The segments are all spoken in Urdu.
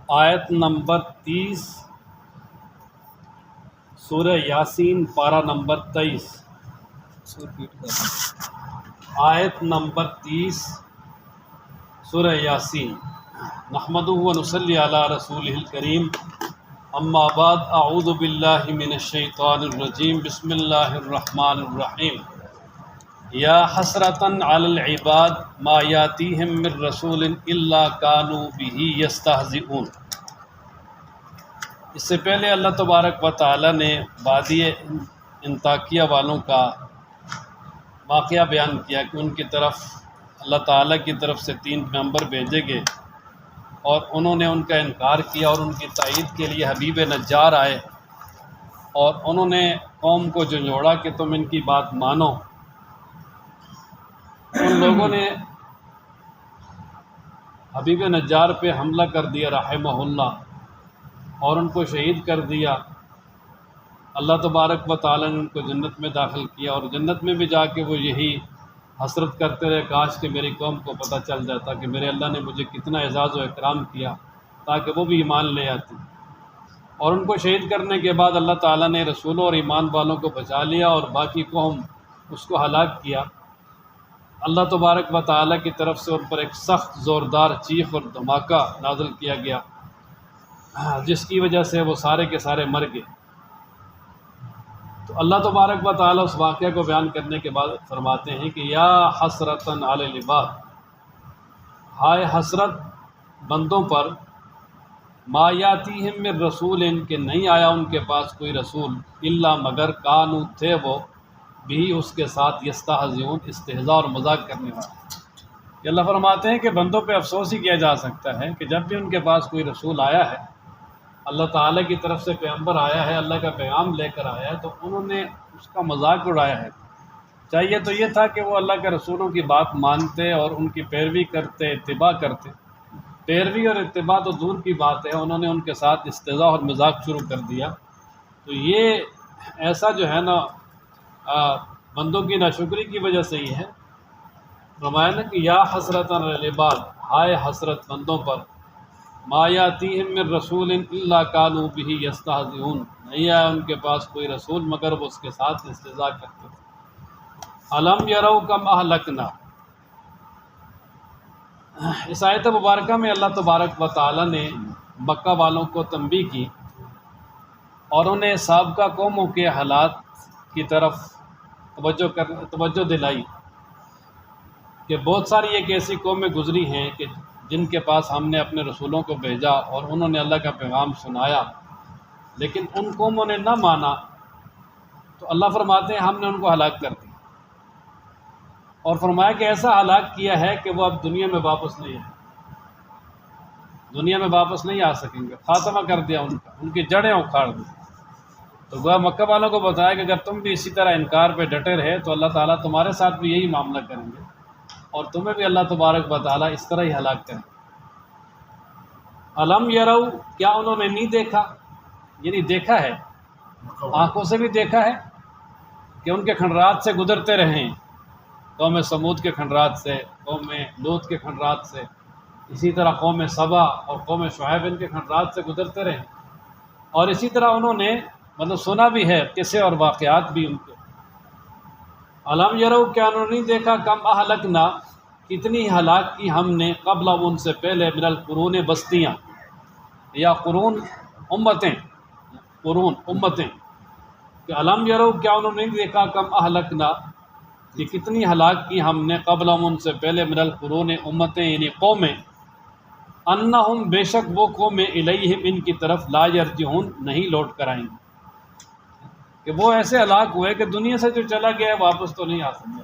آیت نمبر 30 سورہ یاسین پارہ نمبر 23۔ آیت نمبر 30 سورہ یاسین۔ نحمدہ و نصلی علی رسولہ الکریم، اما بعد، اعوذ باللہ من الشیطان الرجیم، بسم اللہ الرحمن الرحیم۔ یا حسرتاً علی العباد ما یاتیہم من رسول الا کانوا بہ یستہزئون۔ اس سے پہلے اللہ تبارک و تعالی نے وادی انطاکیہ والوں کا واقعہ بیان کیا کہ ان کی طرف اللہ تعالیٰ کی طرف سے 3 پیغمبر بھیجے گئے اور انہوں نے ان کا انکار کیا، اور ان کی تائید کے لیے حبیب نجار آئے اور انہوں نے قوم کو جھنجھوڑا کہ تم ان کی بات مانو۔ ان لوگوں نے حبیب نجار پہ حملہ کر دیا رحمہ اللہ، اور ان کو شہید کر دیا۔ اللہ تبارک و تعالیٰ نے ان کو جنت میں داخل کیا، اور جنت میں بھی جا کے وہ یہی حسرت کرتے رہے، کاش کہ میری قوم کو پتہ چل جاتا کہ میرے اللہ نے مجھے کتنا اعزاز و اکرام کیا، تاکہ وہ بھی ایمان لے آتی۔ اور ان کو شہید کرنے کے بعد اللہ تعالیٰ نے رسولوں اور ایمان والوں کو بچا لیا، اور باقی قوم اس کو ہلاک کیا۔ اللہ تبارک و تعالیٰ کی طرف سے ان پر ایک سخت زوردار چیخ اور دھماکہ نازل کیا گیا، جس کی وجہ سے وہ سارے کے سارے مر گئے۔ تو اللہ تبارک و تعالیٰ اس واقعہ کو بیان کرنے کے بعد فرماتے ہیں کہ یا حسرتاً علی العباد، ہائے حسرت بندوں پر، ما یاتیہم من رسول، کہ نہیں آیا ان کے پاس کوئی رسول، الا مگر کانوا تھے وہ بھی اس کے ساتھ یستہزئون، استہزاء اور مذاق کرنے والے۔ کہ اللہ فرماتے ہیں کہ بندوں پہ افسوس ہی کیا جا سکتا ہے کہ جب بھی ان کے پاس کوئی رسول آیا ہے، اللہ تعالیٰ کی طرف سے پیغمبر آیا ہے، اللہ کا پیغام لے کر آیا ہے، تو انہوں نے اس کا مذاق اڑایا ہے۔ چاہیے تو یہ تھا کہ وہ اللہ کے رسولوں کی بات مانتے اور ان کی پیروی کرتے، اتباع کرتے۔ پیروی اور اتباع تو دور کی بات ہے، انہوں نے ان کے ساتھ استہزاء اور مذاق شروع کر دیا۔ تو یہ ایسا جو ہے نا بندوں کی ناشکری کی وجہ سے ہی ہے۔ فرمایا نا کہ یا حسرت علی العباد، ہائے حسرت بندوں پر، ما یاتیہم من رسول الا کانوا بہ یستہزئون، نہیں آیا ان کے پاس کوئی رسول مگر وہ اس کے ساتھ استہزاء کرتے تھے۔ الم یروا کم اہلکنا، اس آیت مبارکہ میں اللہ تبارک و تعالیٰ نے مکہ والوں کو تنبیہ کی اور انہیں سابقہ قوموں کے حالات کی طرف توجہ دلائی کہ بہت ساری ایک ایسی قومیں گزری ہیں کہ جن کے پاس ہم نے اپنے رسولوں کو بھیجا اور انہوں نے اللہ کا پیغام سنایا، لیکن ان قوموں نے نہ مانا، تو اللہ فرماتے ہیں ہم نے ان کو ہلاک کر دیا، اور فرمایا کہ ایسا ہلاک کیا ہے کہ وہ اب دنیا میں واپس نہیں آئے، دنیا میں واپس نہیں آ سکیں گے، خاتمہ کر دیا ان کا، ان کی جڑیں اکھاڑ دی۔ تو گویا مکہ والوں کو بتایا کہ اگر تم بھی اسی طرح انکار پہ ڈٹے رہے تو اللہ تعالیٰ تمہارے ساتھ بھی یہی معاملہ کریں گے، اور تمہیں بھی اللہ تبارک و تعالیٰ اس طرح ہی ہلاک کریں۔ الم یروا، کیا انہوں نے نہیں دیکھا، یعنی دیکھا ہے، آنکھوں سے بھی دیکھا ہے کہ ان کے کھنڈرات سے گزرتے رہیں، قوم سمود کے کھنڈرات سے، قوم لوط کے کھنڈرات سے، اسی طرح قوم سبا اور قوم شعیب ان کے کھنڈرات سے گزرتے رہیں، اور اسی طرح انہوں نے سنا بھی ہے قصے اور واقعات بھی ان کے۔ الم یروا، کیا انہوں نے نہیں دیکھا، کم اہلکنا، کتنی ہلاک کی ہم نے، قبل ان سے پہلے، من القرون، بستیاں یا قرون امتیں، قرون امتیں، کہ الم یروا، کیا انہوں نے نہیں دیکھا، کم اہلکنا، کہ کتنی ہلاک کی ہم نے، قبل ان سے پہلے، من القرون، امتیں یعنی قومیں، انہم، بے شک وہ قومیں، الیہم، ان کی طرف، لا یرجعون، نہیں لوٹ کر آئیں گے۔ کہ وہ ایسے ہلاک ہوئے کہ دنیا سے جو چلا گیا ہے واپس تو نہیں آ سکتا،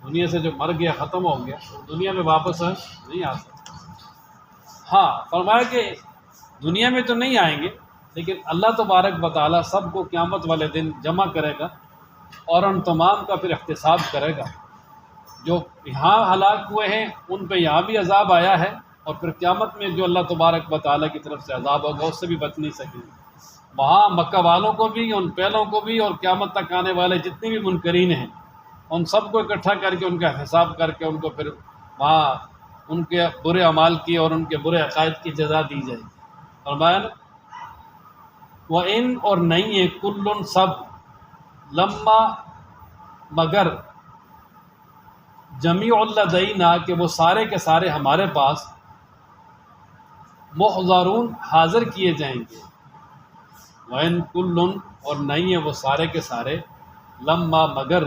دنیا سے جو مر گیا، ختم ہو گیا، دنیا میں واپس نہیں آ سکتا۔ ہاں، فرمایا کہ دنیا میں تو نہیں آئیں گے، لیکن اللہ تبارک و تعالیٰ سب کو قیامت والے دن جمع کرے گا اور ان تمام کا پھر احتساب کرے گا۔ جو یہاں ہلاک ہوئے ہیں ان پہ یہاں بھی عذاب آیا ہے، اور پھر قیامت میں جو اللہ تبارک و تعالیٰ کی طرف سے عذاب ہوگا اس سے بھی بچ نہیں سکیں گے۔ وہاں مکہ والوں کو بھی، ان پہلوں کو بھی، اور قیامت تک آنے والے جتنے بھی منکرین ہیں ان سب کو اکٹھا کر کے، ان کا حساب کر کے، ان کو پھر وہاں ان کے برے اعمال کی اور ان کے برے عقائد کی جزا دی جائے گی۔ فرمایا نا وَإِن اور نہیں ہے کلن سب لما مگر جمیع لدینا کہ وہ سارے کے سارے ہمارے پاس محضرون حاضر کیے جائیں گے۔ وَإِن کلن اور نہیں ہے وہ سارے کے سارے لما مگر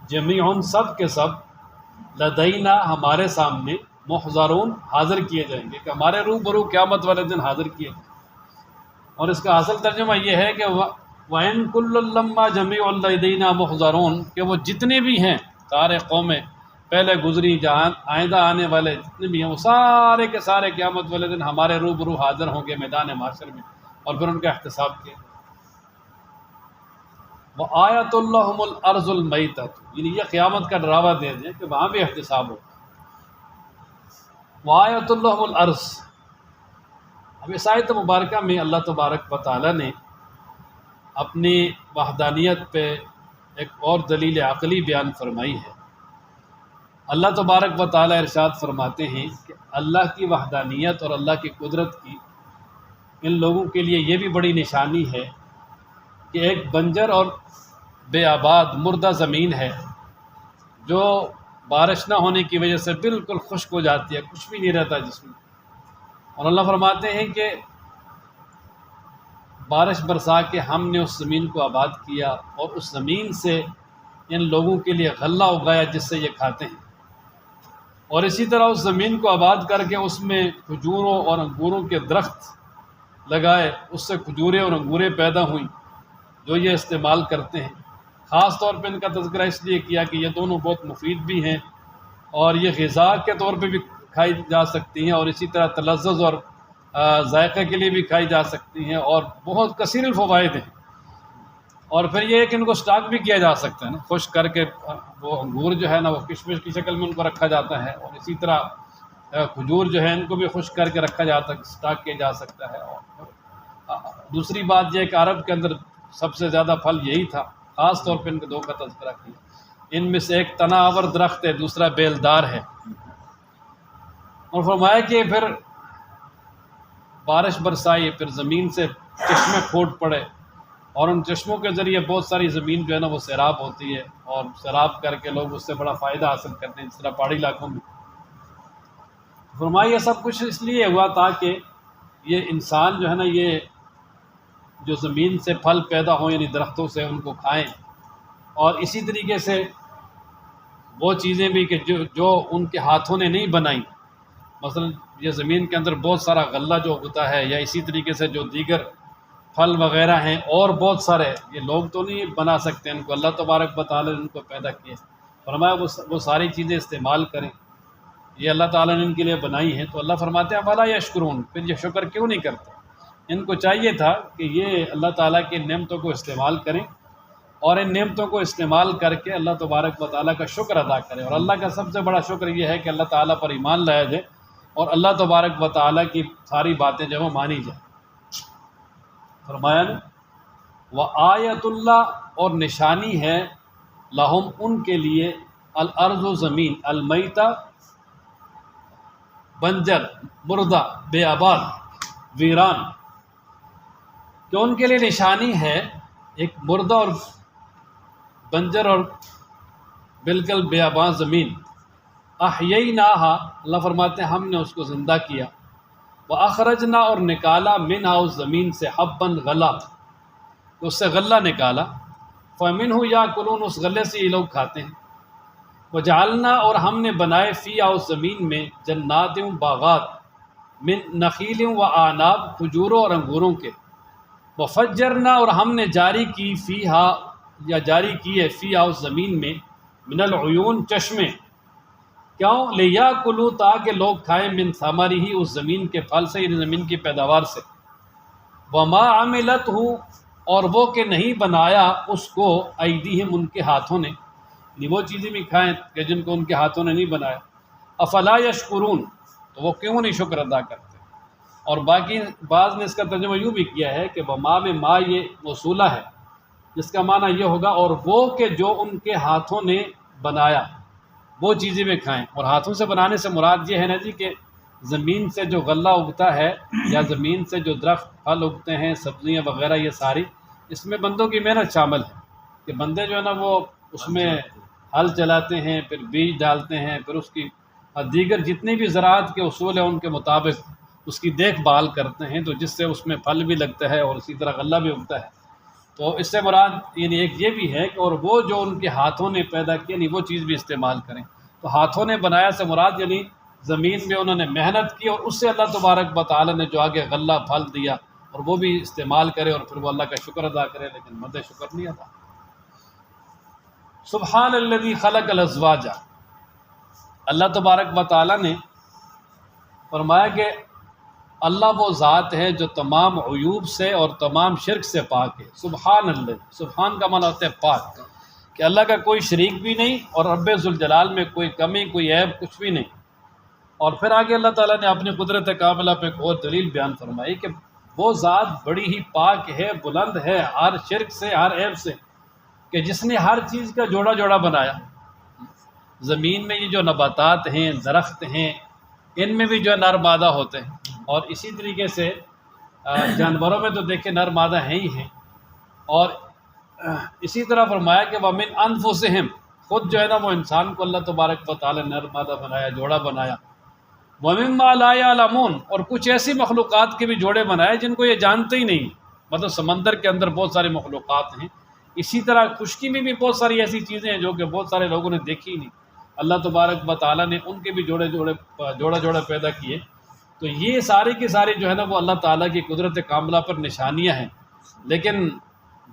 جمیع سب کے سب لدینا ہمارے سامنے محضرون حاضر کیے جائیں گے کہ ہمارے روبرو قیامت والے دن حاضر کیے جائیں گے۔ اور اس کا اصل ترجمہ یہ ہے کہ وَإِن كُلٌّ لَمَّا جَمِيعٌ لَدَيْنَا مُحْضَرُونَ کہ وہ جتنے بھی ہیں سارے قومیں پہلے گزری جہاں آئندہ آنے والے جتنے بھی ہیں وہ سارے کے سارے قیامت والے دن ہمارے روبرو حاضر ہوں گے میدان محشر میں، اور پھر ان کا احتساب کیا۔ وَآيَةٌ لَّهُمُ الْأَرْضُ الْمَيْتَةُ یعنی یہ قیامت کا ڈراوا دے دیں کہ وہاں بھی احتساب ہوگا۔ وَآيَةٌ لَّهُمُ الْأَرْضُ اب اس آیت مبارکہ میں اللہ تبارک و تعالیٰ نے اپنی وحدانیت پہ ایک اور دلیل عقلی بیان فرمائی ہے۔ اللہ تبارک و تعالیٰ ارشاد فرماتے ہیں کہ اللہ کی وحدانیت اور اللہ کی قدرت کی ان لوگوں کے لیے یہ بھی بڑی نشانی ہے کہ ایک بنجر اور بے آباد مردہ زمین ہے جو بارش نہ ہونے کی وجہ سے بالکل خشک ہو جاتی ہے، کچھ بھی نہیں رہتا جس میں، اور اللہ فرماتے ہیں کہ بارش برسا کے ہم نے اس زمین کو آباد کیا اور اس زمین سے ان لوگوں کے لیے غلہ اگایا جس سے یہ کھاتے ہیں، اور اسی طرح اس زمین کو آباد کر کے اس میں کھجوروں اور انگوروں کے درخت لگائے، اس سے کھجوریں اور انگوریں پیدا ہوئیں جو یہ استعمال کرتے ہیں۔ خاص طور پہ ان کا تذکرہ اس لیے کیا کہ یہ دونوں بہت مفید بھی ہیں اور یہ غذا کے طور پہ بھی کھائی جا سکتی ہیں، اور اسی طرح تلذذ اور ذائقہ کے لیے بھی کھائی جا سکتی ہیں، اور بہت کثیر الفوائد ہیں۔ اور پھر یہ ہے کہ ان کو سٹاک بھی کیا جا سکتا ہے نا، خشک کر کے وہ انگور جو ہے نا وہ کشمش کی شکل میں ان کو رکھا جاتا ہے، اور اسی طرح کھجور جو ہے ان کو بھی خشک کر کے رکھا جاتا ہے، سٹاک کیا جا سکتا ہے۔ اور دوسری بات یہ ہے کہ عرب کے اندر سب سے زیادہ پھل یہی تھا، خاص طور پہ ان کے دو کا تذکرہ کیا۔ ان میں سے ایک تنا آور درخت ہے، دوسرا بیلدار ہے، اور فرمایا کہ پھر بارش برسائی، پھر زمین سے چشمے پھوٹ پڑے، اور ان چشموں کے ذریعے بہت ساری زمین جو ہے نا وہ سیراب ہوتی ہے، اور سیراب کر کے لوگ اس سے بڑا فائدہ حاصل کرتے ہیں، جس طرح پہاڑی علاقوں میں۔ فرمایا یہ سب کچھ اس لیے ہوا تاکہ یہ انسان جو ہے نا یہ جو زمین سے پھل پیدا ہوں یعنی درختوں سے ان کو کھائیں، اور اسی طریقے سے وہ چیزیں بھی کہ جو ان کے ہاتھوں نے نہیں بنائیں، مثلا یہ زمین کے اندر بہت سارا غلہ جو ہوتا ہے، یا اسی طریقے سے جو دیگر پھل وغیرہ ہیں اور بہت سارے، یہ لوگ تو نہیں بنا سکتے ان کو، اللہ تبارک و تعالیٰ نے ان کو پیدا کیا۔ فرمایا وہ ساری چیزیں استعمال کریں، یہ اللہ تعالیٰ نے ان کے لیے بنائی ہیں۔ تو اللہ فرماتے ہیں فلا یشکرون، پھر یہ شکر کیوں نہیں کرتے؟ ان کو چاہیے تھا کہ یہ اللہ تعالیٰ کی نعمتوں کو استعمال کریں، اور ان نعمتوں کو استعمال کر کے اللہ تبارک و تعالیٰ کا شکر ادا کریں۔ اور اللہ کا سب سے بڑا شکر یہ ہے کہ اللہ تعالیٰ پر ایمان لایا جائے اور اللہ تبارک و تعالیٰ کی ساری باتیں جو وہ مانی جائیں۔ فرمایا نا وآیۃ اللہ اور نشانی ہے لہم ان کے لیے الارض زمین المیتہ بنجر مردہ بے آباد ویران، کہ ان کے لیے نشانی ہے ایک مردہ اور بنجر اور بالکل بے آباد زمین۔ احییناہا اللہ فرماتے ہیں ہم نے اس کو زندہ کیا، وَأَخْرَجْنَا اور نکالا منہا اس زمین سے حباً غلہ، اس سے غلہ نکالا، فَمِنْهُ يَأْكُلُونَ اس غلے سے یہ لوگ کھاتے ہیں، وَجَعَلْنَا اور ہم نے بنائے فیہا اس زمین میں جنات باغات من نخیل و اعناب کھجوروں اور انگوروں کے، وَفَجَّرْنَا اور ہم نے جاری کی فیہا یا جاری کی ہے فیہا اس زمین میں من العیون چشمے، کیوں لیاکلوا تاکہ لوگ کھائیں من ثمرہ اس زمین کے پھل سے یعنی زمین کی پیداوار سے، وما عملتہ اور وہ کہ نہیں بنایا اس کو ایدیہم ان کے ہاتھوں نے، یعنی وہ چیزیں بھی کھائیں کہ جن کو ان کے ہاتھوں نے نہیں بنایا، افلا یشکرون تو وہ کیوں نہیں شکر ادا کرتے۔ اور باقی بعض نے اس کا ترجمہ یوں بھی کیا ہے کہ وما میں ما یہ موصولہ ہے، جس کا معنی یہ ہوگا اور وہ کہ جو ان کے ہاتھوں نے بنایا، وہ چیزیں بھی کھائیں۔ اور ہاتھوں سے بنانے سے مراد یہ ہے نا جی کہ زمین سے جو غلہ اگتا ہے یا زمین سے جو درخت پھل اگتے ہیں، سبزیاں وغیرہ، یہ ساری اس میں بندوں کی محنت شامل ہے کہ بندے جو ہے نا وہ اس میں ہل چلاتے ہیں، پھر بیج ڈالتے ہیں، پھر اس کی دیگر جتنی بھی زراعت کے اصول ہیں ان کے مطابق اس کی دیکھ بھال کرتے ہیں، تو جس سے اس میں پھل بھی لگتا ہے اور اسی طرح غلہ بھی اگتا ہے۔ تو اس سے مراد یعنی ایک یہ بھی ہے کہ اور وہ جو ان کے ہاتھوں نے پیدا کیا یعنی وہ چیز بھی استعمال کریں۔ تو ہاتھوں نے بنایا سے مراد یعنی زمین میں انہوں نے محنت کی اور اس سے اللہ تبارک و تعالیٰ نے جو آگے غلہ پھل دیا اور وہ بھی استعمال کرے اور پھر وہ اللہ کا شکر ادا کرے، لیکن مد شکر نہیں ادا۔ سبحان الذی خلق الازواج، اللہ تبارک و تعالیٰ نے فرمایا کہ اللہ وہ ذات ہے جو تمام عیوب سے اور تمام شرک سے پاک ہے۔ سبحان اللہ، سبحان کا معنی ہوتا ہے پاک، کہ اللہ کا کوئی شریک بھی نہیں اور رب ذوالجلال میں کوئی کمی کوئی عیب کچھ بھی نہیں۔ اور پھر آگے اللہ تعالیٰ نے اپنی قدرت کاملہ پہ ایک اور دلیل بیان فرمائی کہ وہ ذات بڑی ہی پاک ہے، بلند ہے ہر شرک سے، ہر عیب سے، کہ جس نے ہر چیز کا جوڑا جوڑا بنایا۔ زمین میں یہ جو نباتات ہیں، درخت ہیں، ان میں بھی جو ہے نر مادہ ہوتے ہیں، اور اسی طریقے سے جانوروں میں تو دیکھیں نر مادہ ہیں ہی ہیں۔ اور اسی طرح فرمایا کہ وَمِنْ أَنفُسِهِمْ، خود جو ہے نا وہ انسان کو اللہ تبارک و تعالی نے نر مادہ بنایا، جوڑا بنایا۔ وَمِمَّا لَا يَعْلَمُونَ، اور کچھ ایسی مخلوقات کے بھی جوڑے بنائے جن کو یہ جانتے ہی نہیں، مطلب سمندر کے اندر بہت ساری مخلوقات ہیں، اسی طرح خشکی میں بھی بہت ساری ایسی چیزیں ہیں جو کہ بہت سارے لوگوں نے دیکھی ہی نہیں، اللہ تبارک و تعالیٰ نے ان کے بھی جوڑے پیدا کیے۔ تو یہ ساری کی ساری جو ہے نا وہ اللہ تعالیٰ کی قدرت کاملہ پر نشانیاں ہیں، لیکن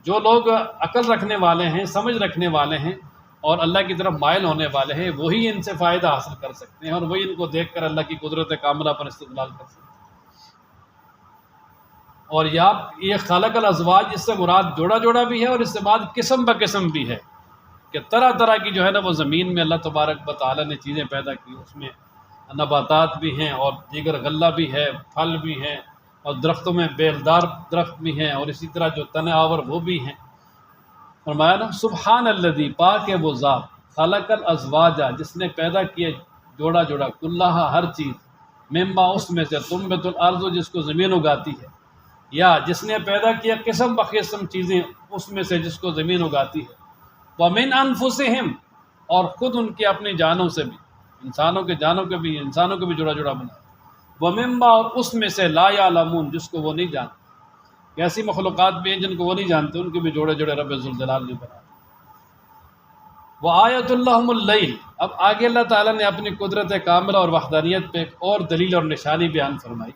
جو لوگ عقل رکھنے والے ہیں، سمجھ رکھنے والے ہیں اور اللہ کی طرف مائل ہونے والے ہیں، وہی ان سے فائدہ حاصل کر سکتے ہیں اور وہی ان کو دیکھ کر اللہ کی قدرت کاملہ پر استدلال کر سکتے ہیں۔ اور یہ خلق الازواج، اس سے مراد جوڑا جوڑا بھی ہے اور اس سے مراد قسم بقسم بھی ہے، کہ طرح طرح کی جو ہے نا وہ زمین میں اللہ تبارک و تعالیٰ نے چیزیں پیدا کی، اس میں نباتات بھی ہیں اور دیگر غلہ بھی ہے، پھل بھی ہیں، اور درختوں میں بیلدار درخت بھی ہیں، اور اسی طرح جو تنے آور وہ بھی ہیں۔ فرمایا نا سبحان الذی، پاک ہے وہ ذات، خلق الازواج، جس نے پیدا کیا جوڑا جوڑا، کلھا ہر چیز، مما اس میں سے، تنبت الارض جس کو زمین اگاتی ہے، یا جس نے پیدا کیا قسم بقسم چیزیں اس میں سے جس کو زمین اگاتی ہے، وَمِنْ أَنفُسِهِمْ، اور خود ان کے اپنی جانوں سے بھی، انسانوں کے جانوں کے بھی، انسانوں کے بھی جوڑا جوڑا بنا، وَمِمَّا، اور اس میں سے، لا يعلمون، جس کو وہ نہیں جانتے، ایسی مخلوقات بھی ہیں جن کو وہ نہیں جانتے، ان کے بھی جوڑے جوڑے رب ذوالجلال نے بنا۔ وَآیَةُ اللَّهُمُ اللَّیْلُ، اب آگے اللہ تعالیٰ نے اپنی قدرت کاملہ اور وحدانیت پہ ایک اور دلیل اور نشانی بیان فرمائی۔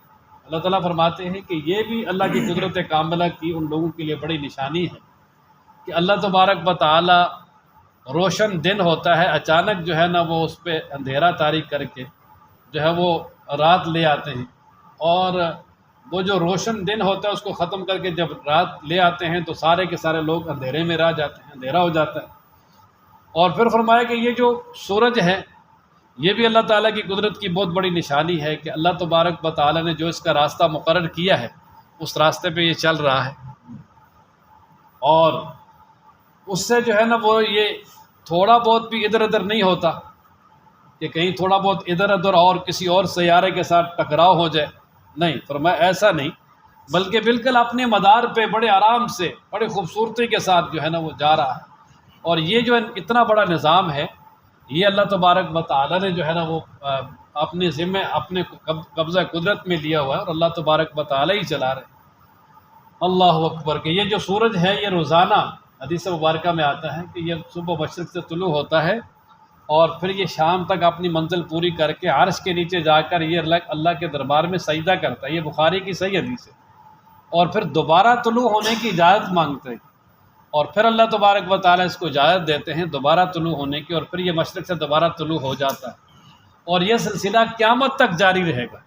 اللہ تعالیٰ فرماتے ہیں کہ یہ بھی اللہ کی قدرت کاملہ کی ان لوگوں کے لیے بڑی نشانی ہے کہ اللہ تبارک و تعالیٰ روشن دن ہوتا ہے، اچانک جو ہے نا وہ اس پہ اندھیرا طاری کر کے جو ہے وہ رات لے آتے ہیں، اور وہ جو روشن دن ہوتا ہے اس کو ختم کر کے جب رات لے آتے ہیں تو سارے کے سارے لوگ اندھیرے میں رہ جاتے ہیں، اندھیرا ہو جاتا ہے۔ اور پھر فرمایا کہ یہ جو سورج ہے یہ بھی اللہ تعالیٰ کی قدرت کی بہت بڑی نشانی ہے کہ اللہ تبارک و تعالیٰ نے جو اس کا راستہ مقرر کیا ہے اس راستے پہ یہ چل رہا ہے، اور اس سے جو ہے نا وہ یہ تھوڑا بہت بھی ادھر ادھر نہیں ہوتا کہ کہیں تھوڑا بہت ادھر ادھر اور کسی اور سیارے کے ساتھ ٹکراؤ ہو جائے، نہیں، فرمایا ایسا نہیں، بلکہ بالکل اپنے مدار پہ بڑے آرام سے، بڑے خوبصورتی کے ساتھ جو ہے نا وہ جا رہا ہے۔ اور یہ جو اتنا بڑا نظام ہے یہ اللہ تبارک و تعالیٰ نے جو ہے نا وہ اپنے ذمہ، اپنے قبضہ قدرت میں لیا ہوا ہے، اور اللہ تبارک و تعالیٰ ہی چلا رہے ہیں۔ اللہ اکبر، کہ یہ جو سورج ہے یہ روزانہ حدیث مبارکہ میں آتا ہے کہ یہ صبح مشرق سے طلوع ہوتا ہے اور پھر یہ شام تک اپنی منزل پوری کر کے عرش کے نیچے جا کر یہ اللہ کے دربار میں سجدہ کرتا ہے، یہ بخاری کی صحیح حدیث ہے، اور پھر دوبارہ طلوع ہونے کی اجازت مانگتے ہیں، اور پھر اللہ تبارک و تعالیٰ اس کو اجازت دیتے ہیں دوبارہ طلوع ہونے کی، اور پھر یہ مشرق سے دوبارہ طلوع ہو جاتا ہے، اور یہ سلسلہ قیامت تک جاری رہے گا۔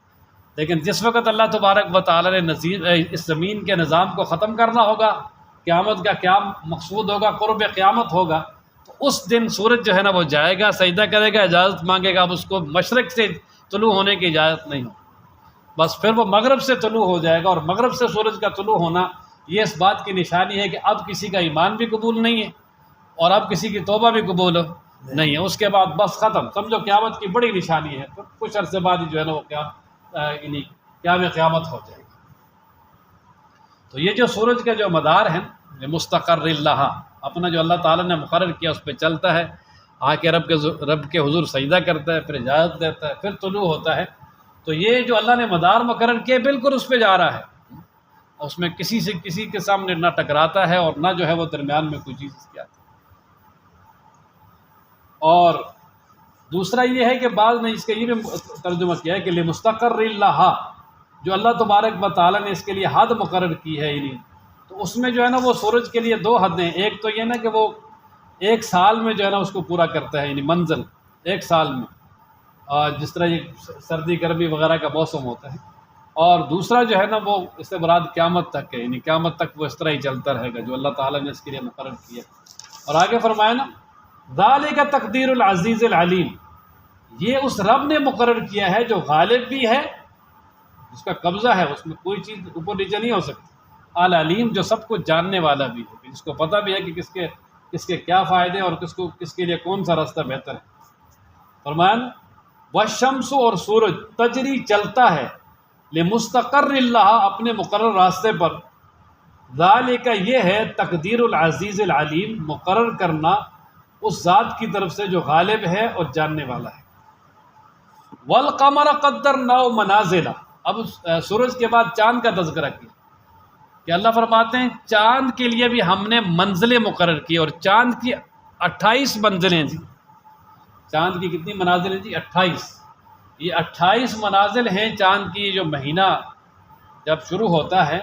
لیکن جس وقت اللہ تبارک و تعالیٰ نے اس زمین کے نظام کو ختم کرنا ہوگا، قیامت کا قیام مقصود ہوگا، قرب قیامت ہوگا، تو اس دن سورج جو ہے نا وہ جائے گا، سجدہ کرے گا، اجازت مانگے گا، اب اس کو مشرق سے طلوع ہونے کی اجازت نہیں ہوگی، بس پھر وہ مغرب سے طلوع ہو جائے گا، اور مغرب سے سورج کا طلوع ہونا یہ اس بات کی نشانی ہے کہ اب کسی کا ایمان بھی قبول نہیں ہے اور اب کسی کی توبہ بھی قبول نہیں ہے، اس کے بعد بس ختم، سمجھو قیامت کی بڑی نشانی ہے، تو کچھ عرصے بعد ہی جو ہے نا وہ قیامت ہو جائے گی۔ تو یہ جو سورج کا جو مدار ہے یہ مستقر اللہ، اپنا جو اللہ تعالیٰ نے مقرر کیا اس پہ چلتا ہے، آ کے رب کے حضور سجدہ کرتا ہے، پھر اجازت دیتا ہے، پھر طلوع ہوتا ہے۔ تو یہ جو اللہ نے مدار مقرر کیا بالکل اس پہ جا رہا ہے، اس میں کسی کے سامنے نہ ٹکراتا ہے اور نہ جو ہے وہ درمیان میں کوئی چیز اس کی آتی ہے۔ اور دوسرا یہ ہے کہ بعض نے اس کا یہ بھی ترجمہ کیا ہے کہ لمستقر اللہ، جو اللہ تبارک و تعالیٰ نے اس کے لیے حد مقرر کی ہے، تو اس میں جو ہے نا وہ سورج کے لیے دو حدیں، ایک تو یہ نا کہ وہ ایک سال میں جو ہے نا اس کو پورا کرتا ہے، منزل ایک سال میں، جس طرح یہ سردی گرمی وغیرہ کا موسم ہوتا ہے، اور دوسرا جو ہے نا وہ اس سے مراد قیامت تک ہے، قیامت تک وہ اس طرح ہی چلتا رہے گا جو اللہ تعالیٰ نے اس کے لیے مقرر کیا۔ اور آگے فرمایا نا ذالک تقدیر العزیز العلیم، یہ اس رب نے مقرر کیا ہے جو غالب بھی ہے، جس کا قبضہ ہے، اس میں کوئی چیز اوپر نیچے نہیں ہو سکتی، العلیم جو سب کو جاننے والا بھی ہے، جس کو پتہ بھی ہے کہ کس کے کیا فائدے اور کس کے لیے کون سا راستہ بہتر ہے۔ فرمایا والشمس، اور سورج تجری چلتا ہے، لمستقر اللہ، اپنے مقرر راستے پر، ذالک یہ ہے تقدیر العزیز العلیم، مقرر کرنا اس ذات کی طرف سے جو غالب ہے اور جاننے والا ہے۔ والقمر قدرناہ منازل، اب سورج کے بعد چاند کا تذکرہ کیا کہ اللہ فرماتے ہیں چاند کے لیے بھی ہم نے منزلیں مقرر کی، اور چاند کی 28 منزلیں جی، چاند کی کتنی منازل ہیں جی؟ 28۔ یہ 28 منازل ہیں چاند کی، جو مہینہ جب شروع ہوتا ہے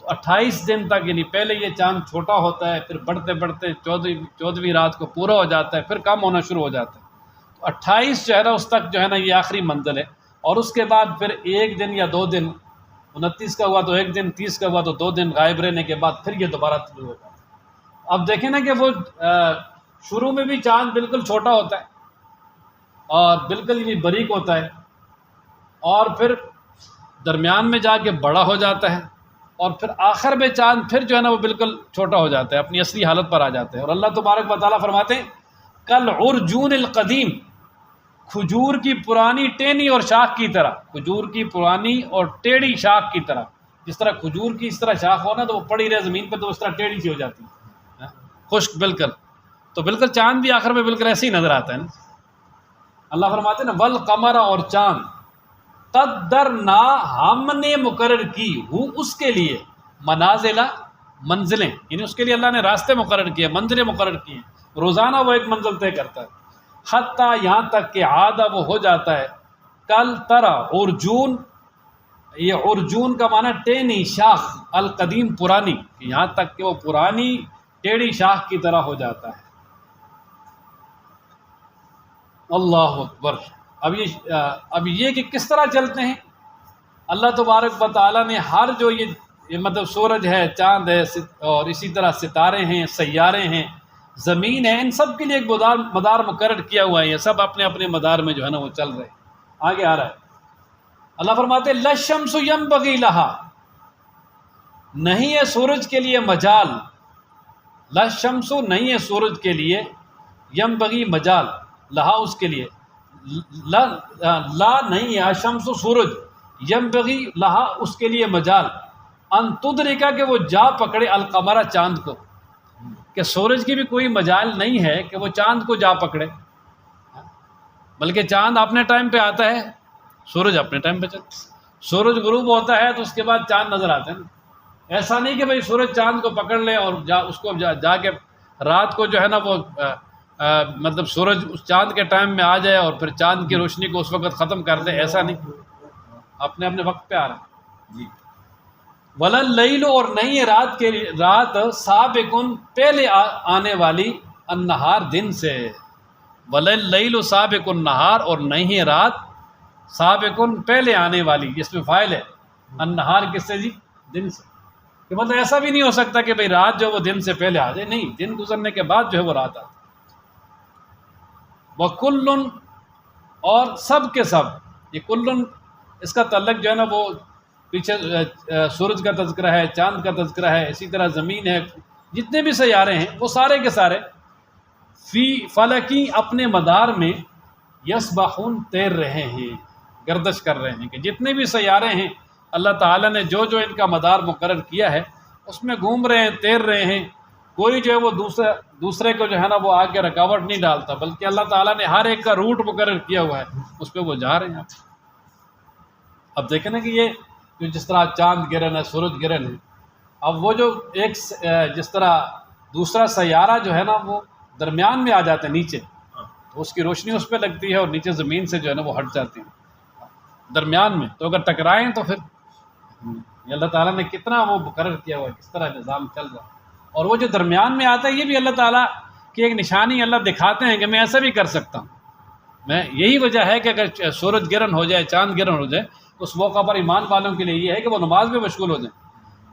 تو 28 دن تک، پہلے یہ چاند چھوٹا ہوتا ہے، پھر بڑھتے بڑھتے 14ویں رات کو پورا ہو جاتا ہے، پھر کم ہونا شروع ہو جاتا ہے، تو 28 جو ہے نا اس تک جو ہے نا یہ آخری منزل ہے، اور اس کے بعد پھر ایک دن یا 2 دن، 29 کا ہوا تو ایک دن، 30 کا ہوا تو 2 دن غائب رہنے کے بعد پھر یہ دوبارہ طلوع ہو جاتا ہے۔ اب دیکھیں نا کہ وہ شروع میں بھی چاند بالکل چھوٹا ہوتا ہے اور بالکل یہ باریک ہوتا ہے، اور پھر درمیان میں جا کے بڑا ہو جاتا ہے، اور پھر آخر میں چاند پھر جو ہے نا وہ بالکل چھوٹا ہو جاتا ہے، اپنی اصلی حالت پر آ جاتا ہے۔ اور اللہ تبارک و تعالیٰ فرماتے ہیں کالعرجون القدیم، کھجور کی پرانی ٹہنی اور شاخ کی طرح، کھجور کی پرانی اور ٹیڑھی شاخ کی طرح، جس طرح کھجور کی اس طرح شاخ ہونا تو وہ پڑی رہے زمین پہ تو اس طرح ٹیڑھی سی ہو جاتی ہے، خشک بالکل، تو بالکل چاند بھی آخر میں بالکل ایسے ہی نظر آتا ہے نا۔ اللہ فرماتے ہیں نا والقمر، اور چاند، قدرنا، ہم نے مقرر کی، ہو اس کے لیے، منازل، منزلیں، یعنی اس کے لیے اللہ نے راستے مقرر کیے، منزلیں مقرر کی ہیں، روزانہ وہ ایک منزل طے کرتا ہے، حتیٰ یہاں تک کہ عادہ وہ ہو جاتا ہے، کل طرح عرجون، یہ عرجون کا معنی ٹہنی شاخ، القدیم پرانی، یہاں تک کہ وہ پرانی ٹیڑھی شاخ کی طرح ہو جاتا ہے۔ اللہ اکبر۔ اب یہ کہ کس طرح چلتے ہیں، اللہ تبارک و تعالیٰ نے ہر جو یہ مطلب سورج ہے، چاند ہے، اور اسی طرح ستارے ہیں، سیارے ہیں، زمین ہے، ان سب کے لیے ایک مدار مقرر کیا ہوا ہے، یہ سب اپنے اپنے مدار میں جو ہے نا وہ چل رہے ہیں۔ آگے آ رہا ہے اللہ فرماتے ہیں للشمس ینبغی لہا، نہیں ہے سورج کے لیے مجال، للشمس نہیں ہے سورج کے لیے، ینبغی مجال، لہا اس کے لیے، لا نہیں ہے الشمس سورج، ینبغی لہا اس کے لیے مجال، ان تدرکا کہ وہ جا پکڑے، القمر چاند کو، کہ سورج کی بھی کوئی مجال نہیں ہے کہ وہ چاند کو جا پکڑے، بلکہ چاند اپنے ٹائم پہ آتا ہے، سورج اپنے ٹائم پہ چلتا ہے، سورج غروب ہوتا ہے تو اس کے بعد چاند نظر آتے ہیں، ایسا نہیں کہ بھئی سورج چاند کو پکڑ لے اور اس کو جا کے رات کو جو ہے نا وہ مطلب سورج اس چاند کے ٹائم میں آ جائے اور پھر چاند کی روشنی کو اس وقت ختم کر دے، ایسا نہیں، اپنے اپنے وقت پہ آ رہا ہے جی۔ وَلَلَّيْلُ، اور نہیں ہے رات سابقن پہلے آنے والی، النہار دن سے، وَلَلَّيْلُ سابق النہار، اور نہیں ہے رات سابقن پہلے آنے والی، اس میں فاعل ہے، النہار کس سے جی؟ دن سے، کہ مطلب ایسا بھی نہیں ہو سکتا کہ بھئی رات جو وہ دن سے پہلے آ جائے، نہیں، دن گزرنے کے بعد جو ہے وہ رات آتی۔ وَكُلٌّ، اور سب کے سب، یہ کلن اس کا تعلق جو ہے نا وہ پیچھے سورج کا تذکرہ ہے، چاند کا تذکرہ ہے، اسی طرح زمین ہے، جتنے بھی سیارے ہیں وہ سارے کے سارے فی فلکی اپنے مدار میں یسبحون تیر رہے ہیں، گردش کر رہے ہیں، کہ جتنے بھی سیارے ہیں اللہ تعالیٰ نے جو جو ان کا مدار مقرر کیا ہے اس میں گھوم رہے ہیں، تیر رہے ہیں۔ کوئی جو ہے وہ دوسرے کو جو ہے نا وہ آگے رکاوٹ نہیں ڈالتا، بلکہ اللہ تعالیٰ نے ہر ایک کا روٹ مقرر کیا ہوا ہے، اس پہ وہ جا رہے ہیں۔ اب دیکھیں نا کہ یہ جس طرح چاند گرہن ہے، سورج گرہن ہے، اب وہ جو ایک جس طرح دوسرا سیارہ جو ہے نا وہ درمیان میں آ جاتا ہے نیچے، تو اس کی روشنی اس پہ لگتی ہے اور نیچے زمین سے جو ہے نا وہ ہٹ جاتی ہے درمیان میں، تو اگر ٹکرائیں تو پھر یہ اللہ تعالیٰ نے کتنا وہ مقرر کیا ہوا ہے، کس طرح نظام چل رہا ہے۔ اور وہ جو درمیان میں آتا ہے یہ بھی اللہ تعالیٰ کی ایک نشانی اللہ دکھاتے ہیں کہ میں ایسا بھی کر سکتا ہوں۔ میں یہی وجہ ہے کہ اگر سورج گرہن ہو جائے، چاند گرہن ہو جائے، تو اس موقع پر ایمان والوں کے لیے یہ ہے کہ وہ نماز میں مشغول ہو جائیں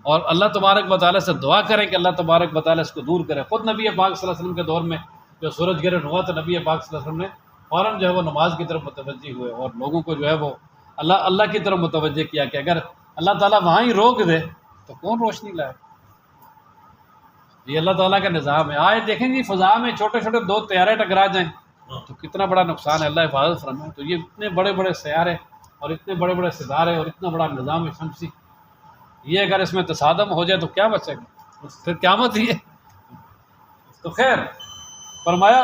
اور اللہ تبارک و تعالیٰ سے دعا کریں کہ اللہ تبارک و تعالیٰ اس کو دور کرے۔ خود نبی پاک صلی اللہ علیہ وسلم کے دور میں جو سورج گرہن ہوا تو نبی پاک صلی اللہ علیہ وسلم نے فوراً جو ہے وہ نماز کی طرف متوجہ ہوئے اور لوگوں کو جو ہے وہ اللہ کی طرف متوجہ کیا کہ اگر اللہ تعالیٰ وہاں ہی روک دے تو کون روشنی لائے۔ یہ اللہ تعالیٰ کا نظام ہے۔ آج دیکھیں گے فضا میں چھوٹے چھوٹے 2 طیارے ٹکرا جائیں تو کتنا بڑا نقصان ہے، اللہ حفاظت فرمائے۔ تو یہ اتنے بڑے بڑے سیارے اور اتنے بڑے بڑے ستارے اور اتنا بڑا نظام شمسی، یہ اگر اس میں تصادم ہو جائے تو کیا بچے گا، پھر قیامت ہی ہے۔ تو خیر فرمایا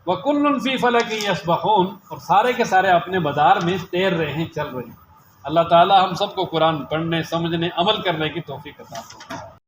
وَكُلٌّ فِي فَلَكٍ يَسْبَحُونَ، اور سارے کے سارے اپنے مدار میں تیر رہے ہیں، چل رہے ہیں۔ اللہ تعالی ہم سب کو قرآن پڑھنے، سمجھنے، عمل کرنے کی توفیق عطا فرمائے۔